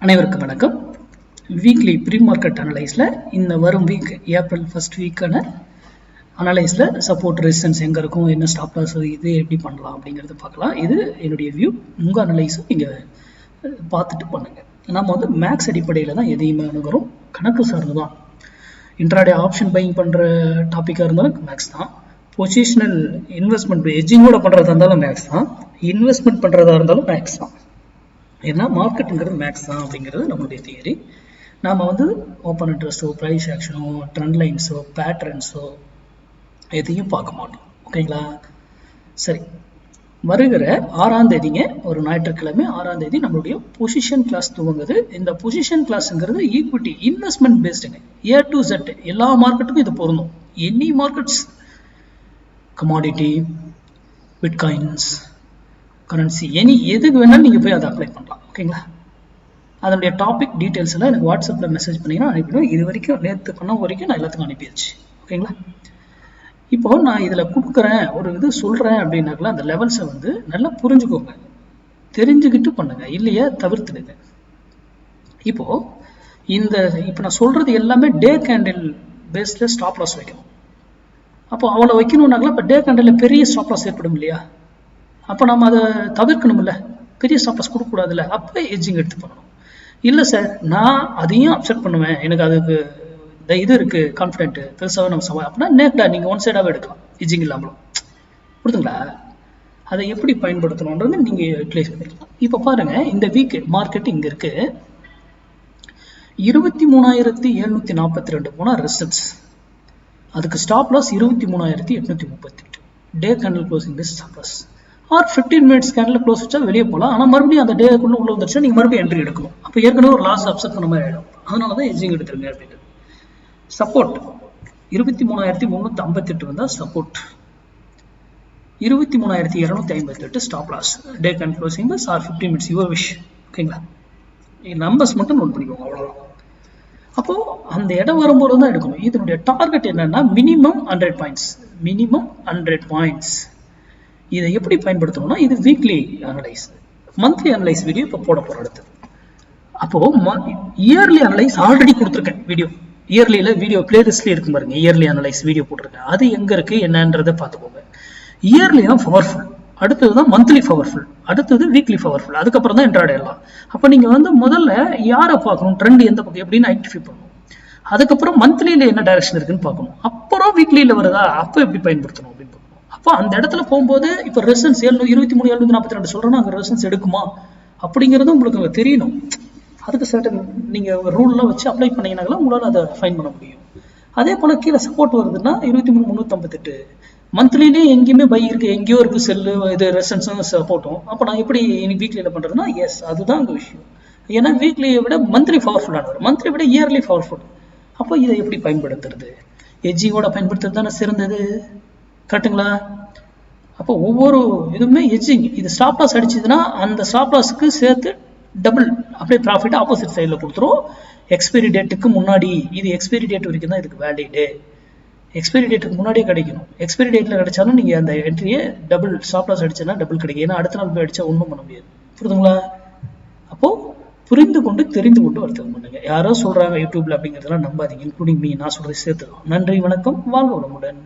அனைவருக்கும் வணக்கம். Weekly pre market அனலைஸில் இந்த வரும் வீக் ஏப்ரல் ஃபர்ஸ்ட் வீக்கான அனலைஸில் சப்போர்ட் ரெசிஸ்டன்ஸ் எங்கே இருக்கும், என்ன ஸ்டாப் லாஸ், இது எப்படி பண்ணலாம் அப்படிங்கிறது பார்க்கலாம். இது என்னுடைய வியூ. உங்கள் அனலைஸும் நீங்கள் பார்த்துட்டு பண்ணுங்கள். நம்ம மேக்ஸ் அடிப்படையில் தான் எதையுமே அணுகிறோம், கணக்கு சார்ந்து தான். இன்ட்ராடே ஆப்ஷன் பையிங் பண்ணுற டாப்பிக்காக இருந்தாலும் மேக்ஸ் தான், பொசிஷனல் இன்வெஸ்ட்மெண்ட் எஜ்ஜிங்கோட பண்ணுறதா இருந்தாலும் மேக்ஸ் தான், இன்வெஸ்ட்மெண்ட் பண்ணுறதா இருந்தாலும் மேக்ஸ் தான். ஏன்னா மார்க்கெட்டுங்கிறது மேக்ஸ் தான் அப்படிங்கிறது நம்மளுடைய தியரி. நாம் ஓப்பன் இன்ட்ரெஸ்ட்டோ, ப்ரைஸ் ஆக்ஷனோ, ட்ரெண்ட் லைன்ஸோ, பேட்டர்ன்ஸோ எதையும் பார்க்க மாட்டோம். ஓகேங்களா? சரி, வருகிற 6ஆம் தேதிங்க, ஒரு ஞாயிற்றுக்கிழமை 6ஆம் தேதி நம்மளுடைய பொசிஷன் கிளாஸ் துவங்குது. இந்த பொசிஷன் கிளாஸ்ங்கிறது ஈக்விட்டி இன்வெஸ்ட்மெண்ட் பேஸ்டுங்க. A to Z எல்லா மார்க்கெட்டுக்கும் இது பொருந்தும். Any markets, commodity, bitcoins, currency, எதுக்கு வேணாலும் நீங்கள் போய் அதை அப்ளை பண்ணலாம். ஓகேங்களா? அதனுடைய டாபிக் டீட்டெயில்ஸ் எல்லாம் எனக்கு வாட்ஸ்அப்பில் மெசேஜ் பண்ணிங்கன்னா அனுப்பிடுவேன். இது வரைக்கும் நேற்று பண்ண வரைக்கும் நான் எல்லாத்துக்கும் அனுப்பிடுச்சு. ஓகேங்களா? இப்போ நான் இதில் கொடுக்குறேன், ஒரு இது சொல்கிறேன் அப்படின்னாக்கல அந்த லெவல்ஸை நல்லா புரிஞ்சுக்கோங்க, தெரிஞ்சுக்கிட்டு பண்ணுங்க, இல்லையா தவிர்த்துடுங்க. இப்போ நான் சொல்கிறது எல்லாமே டே கேண்டில் பேஸில் ஸ்டாப் லாஸ் வைக்கணும். அப்போ அவ்வளோ வைக்கணும்னாக்கல இப்போ டே கேண்டில் பெரிய ஸ்டாப் லாஸ் ஏற்படும் இல்லையா? அப்போ நம்ம அதை தவிர்க்கணும்ல, பெரிய ஸ்டாப் லாஸ் கொடுக்கக்கூடாதுல்ல. அப்போ எட்ஜிங் எடுத்து பண்ணணும். இல்லை சார், நான் அதையும் அப்செட் பண்ணுவேன், எனக்கு அதுக்கு இந்த இது இருக்குது, கான்ஃபிடென்ட் பெருசாகவே நம்ம சவால் அப்படின்னா நேக்கா நீங்கள் ஒன் சைடாகவே எடுக்கலாம், எட்ஜிங் இல்லாமலும். புரியுதுங்களா? அதை எப்படி பயன்படுத்தணுன்றது நீங்கள் யூட்டிலைஸ் பண்ணிக்கலாம். இப்போ பாருங்கள், இந்த வீக் மார்க்கெட் இங்கே இருக்குது. 23,742 போனால் ரெசிஸ்டன்ஸ், அதுக்கு stop loss 23,838. Day candle closing base stop loss. Or 15 minutes candle close வச்சா வெளியே போகலாம். ஆனால் மறுபடியும் அந்த டேக்குள்ள உள்ள வந்துருச்சா நீங்கள் மறுபடியும் என்ட்ரி எடுக்கணும். அப்போ ஏற்கனவே ஒரு லாஸ் அப்செட் பண்ண மாதிரி ஆகிடும். அதனால தான் எட்ஜிங் எடுத்துருங்க அப்படின்ட்டு. சப்போர்ட் 23,358 வந்தால் support, 23,258 stop loss. Day candle closing base or 15 minutes, your wish. ஓகேங்களா? நம்பர்ஸ் மட்டும் நோட் பண்ணிக்கோங்க, அவ்வளோதான். அப்போது அந்த இடம் வரும்போது தான் எடுக்கணும். இதனுடைய டார்கெட் என்னன்னா மினிமம் 100 பாயிண்ட்ஸ், மினிமம் 100 பாயிண்ட்ஸ். இதை எப்படி பயன்படுத்தணும்னா, இது weekly analyse. Monthly analyse video இப்போ போட போகிற அடுத்து. அப்போது இயர்லி அனலைஸ் ஆல்ரெடி கொடுத்துருக்கேன் வீடியோ. இயர்லியில் வீடியோ பிளேலிஸ்ட்லேயே இருக்கும் பாருங்க, இயர்லி அனலைஸ் வீடியோ போட்டிருக்கேன். அது எங்கே இருக்குது என்னன்றதை பார்த்துக்கோங்க. இயர்லி தான் பவர்ஃபுல், அடுத்தது தான் மந்த்லி பவர்ஃபுல், அடுத்தது வீக்லி பவர்ஃபுல், அதுக்கப்புறம் தான் இன்ட்ராடே எல்லாம். அப்போ நீங்கள் முதல்ல யாரை பார்க்கணும், ட்ரெண்ட் எந்த பக்கம் எப்படின்னு ஐடென்டிஃபை பண்ணணும். அதுக்கப்புறம் மந்த்லியில் என்ன டைரக்ஷன் இருக்குன்னு பார்க்கணும். அப்புறம் வீக்லியில் வருதா, அப்போ எப்படி பயன்படுத்தணும் அப்படின்னு பார்க்கணும். அப்போ அந்த இடத்துல போகும்போது இப்போ ரெசிஸ்டன்ஸ் 23,742 சொல்கிறோன்னா அங்கே ரெசிஸ்டன்ஸ் எடுக்குமா அப்படிங்கிறது உங்களுக்கு அங்கே தெரியணும். அதுக்கு சர்டன் நீங்கள் ரூல்லாம் வச்சு அப்ளை பண்ணீங்கன்னாலும் உங்களால் அதை ஃபைன் பண்ண முடியும். அதே போல் கீழே சப்போர்ட் வருதுன்னா 23,358. மந்த்லிலே எங்கேயுமே பை இருக்குது, எங்கேயோ இருக்குது செல்லு, இது ரெசிஸ்டன்ஸும் சப்போர்ட்டும். அப்போ நான் எப்படி இன்னைக்கு வீக்லியில் பண்ணுறதுன்னா, எஸ் அதுதான் அங்கே விஷயம். ஏன்னா வீக்லியை விட மந்த்லி பவர்ஃபுல்லானவர், மந்த்லி விட இயர்லி பவர்ஃபுல். அப்போ இதை எப்படி பயன்படுத்துறது? எட்ஜிங்கோட பயன்படுத்துறது தானே சிறந்தது. கரெக்டுங்களா? அப்போ ஒவ்வொரு இதுவுமே எட்ஜிங். இது ஸ்டாப் லாஸ் அடிச்சதுன்னா அந்த ஸ்டாப் லாஸுக்கு சேர்த்து டபுள் அப்படியே ப்ராஃபிட் ஆப்போசிட் சைடில் கொடுத்துரும். எக்ஸ்பைரி டேட்டுக்கு முன்னாடி, இது எக்ஸ்பைரி டேட் வரைக்கும் தான் இதுக்கு வேலிடு. எக்ஸ்பைரி டேட்டுக்கு முன்னாடியே கிடைக்கணும். எக்ஸ்பைரி டேட்டில் கிடைச்சாலும் நீங்கள் அந்த என்ட்ரியை டபுள் ஸ்டாப் லாஸ் அடிச்சதுன்னா டபுள் கிடைக்கும். ஏன்னா அடுத்த நாள் போய் அடிச்சா ஒன்றும் பண்ண முடியாது. புரியுதுங்களா? அப்போது புரிந்து கொண்டு தெரிந்து கொண்டு வர்த்தகம் பண்ணுங்க. யாரோ சொல்கிறாங்க யூடியூப்ல அப்படிங்கிறதெல்லாம் நம்பாதீங்க, இன்க்ளூடிங் மீ. நான் சொல்கிறத சேர்த்துக்கலாம். நன்றி, வணக்கம், வாழ்க வளமுடன்.